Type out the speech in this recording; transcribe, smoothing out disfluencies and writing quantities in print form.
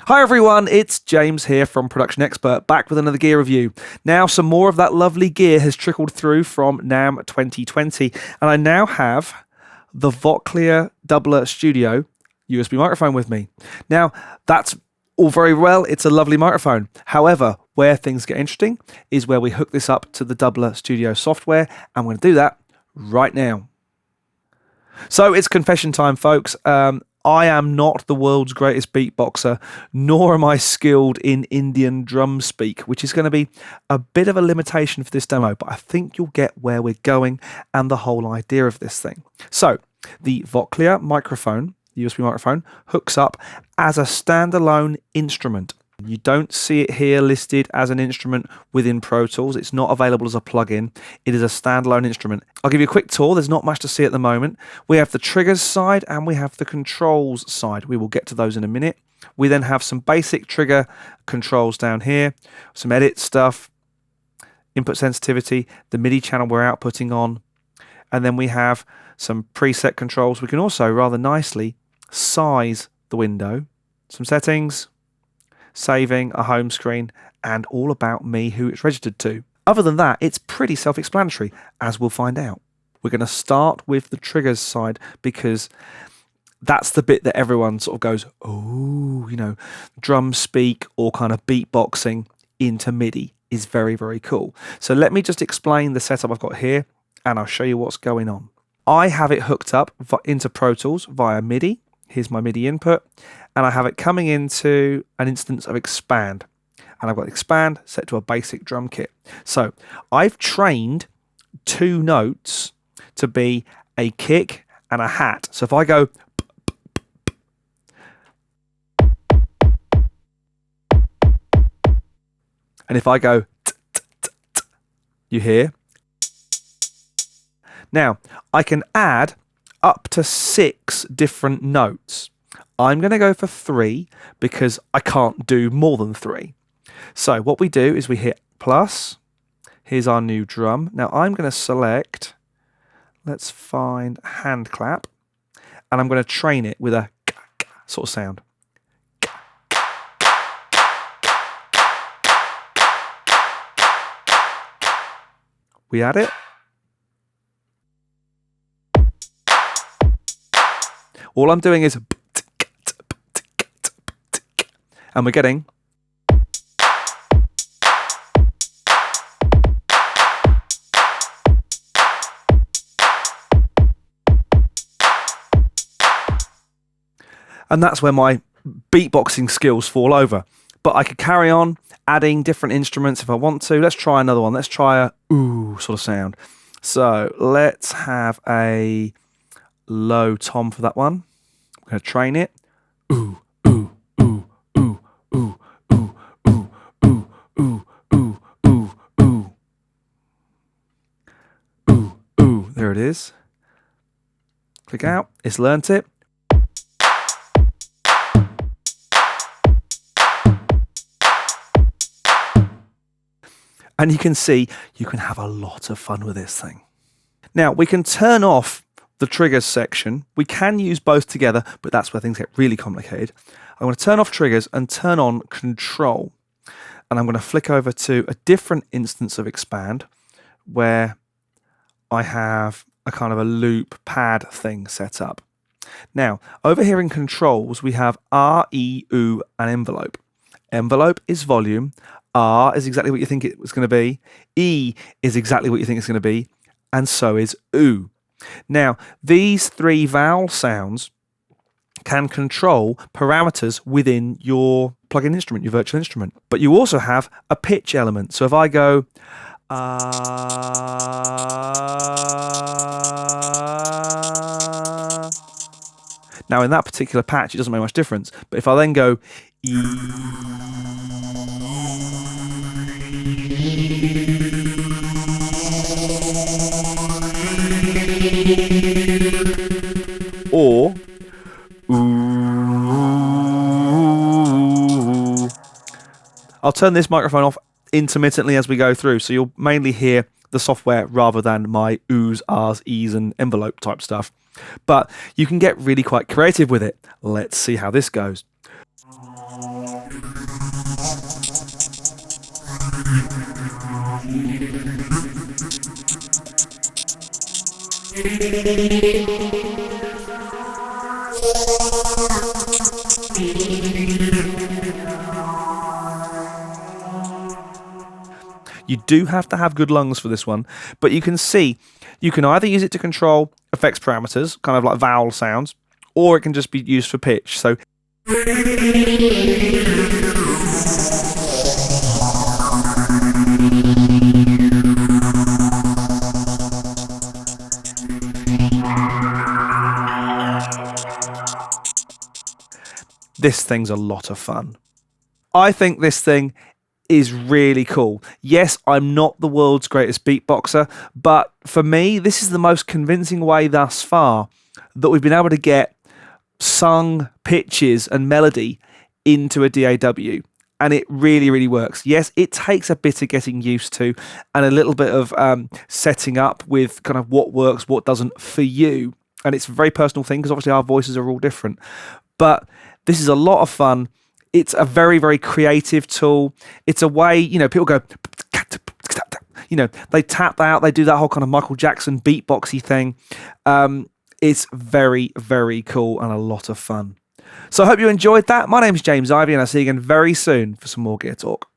Hi everyone, it's James here from Production Expert, back with another gear review. Now some more of that lovely gear has trickled through from NAMM 2020, and I now have the Vochlea Dubler Studio USB microphone with me. Now that's all very well, it's a lovely microphone. However, where things get interesting is where we hook this up to the Dubler Studio software, and I'm going to do that right now. So it's confession time, folks. I am not the world's greatest beatboxer, nor am I skilled in Indian drum speak, which is going to be a bit of a limitation for this demo, but I think you'll get where we're going and the whole idea of this thing. So the Vochlea microphone, USB microphone, hooks up as a standalone instrument. You don't see it here listed as an instrument within Pro Tools. It's not available as a plugin. It is a standalone instrument. I'll give you a quick tour. There's not much to see at the moment. We have the triggers side and we have the controls side. We will get to those in a minute. We then have some basic trigger controls down here, some edit stuff, input sensitivity, the MIDI channel we're outputting on, and then we have some preset controls. We can also rather nicely size the window, some settings, saving a home screen, and all about me, who it's registered to. Other than that, it's pretty self-explanatory, as we'll find out. We're going to start with the triggers side because that's the bit that everyone sort of goes, oh, you know, drum speak or kind of beatboxing into MIDI is very, very cool. So let me just explain the setup I've got here, and I'll show you what's going on. I have it hooked up into Pro Tools via MIDI. Here's my MIDI input, and I have it coming into an instance of Expand, and I've got Expand set to a basic drum kit. So I've trained two notes to be a kick and a hat. So if I go, and if I go, you hear? Now I can add up to 6 different notes. I'm going to go for 3 because I can't do more than 3. So what we do is we hit plus. Here's our new drum. Now I'm going to select, let's find hand clap, and I'm going to train it with a sort of sound. We add it. All I'm doing is, and we're getting, and that's where my beatboxing skills fall over. But I could carry on adding different instruments if I want to. Let's try another one. Let's try a ooh sort of sound. So let's have a low tom for that one. I'm going to train it. Ooh, ooh, ooh, ooh, ooh, ooh, ooh, ooh, ooh, ooh, ooh, ooh. Ooh, ooh. There it is. Click out. It's learnt it. And you can see you can have a lot of fun with this thing. Now we can turn off the triggers section. We can use both together, but that's where things get really complicated. I'm going to turn off triggers and turn on control. And I'm going to flick over to a different instance of Expand where I have a kind of a loop pad thing set up. Now, over here in controls, we have R, E, U, and envelope. Envelope is volume. R is exactly what you think it was going to be. E is exactly what you think it's going to be. And so is U. Now, these 3 vowel sounds can control parameters within your plug-in instrument, your virtual instrument. But you also have a pitch element. So if I go, now in that particular patch, it doesn't make much difference. But if I then go, or I'll turn this microphone off intermittently as we go through, so you'll mainly hear the software rather than my oohs, ahs, e's and envelope type stuff. But you can get really quite creative with it. Let's see how this goes. You do have to have good lungs for this one, but you can see you can either use it to control effects parameters, kind of like vowel sounds, or it can just be used for pitch. So this thing's a lot of fun. I think this thing is really cool. Yes, I'm not the world's greatest beatboxer, but for me, this is the most convincing way thus far that we've been able to get sung pitches and melody into a DAW. And it really, really works. Yes, it takes a bit of getting used to and a little bit of setting up with kind of what works, what doesn't for you. And it's a very personal thing because obviously our voices are all different. But this is a lot of fun. It's a very, very creative tool. It's a way, you know, people go, you know, they tap out, they do that whole kind of Michael Jackson beatboxy thing. It's very, very cool and a lot of fun. So I hope you enjoyed that. My name is James Ivey and I'll see you again very soon for some more Gear Talk.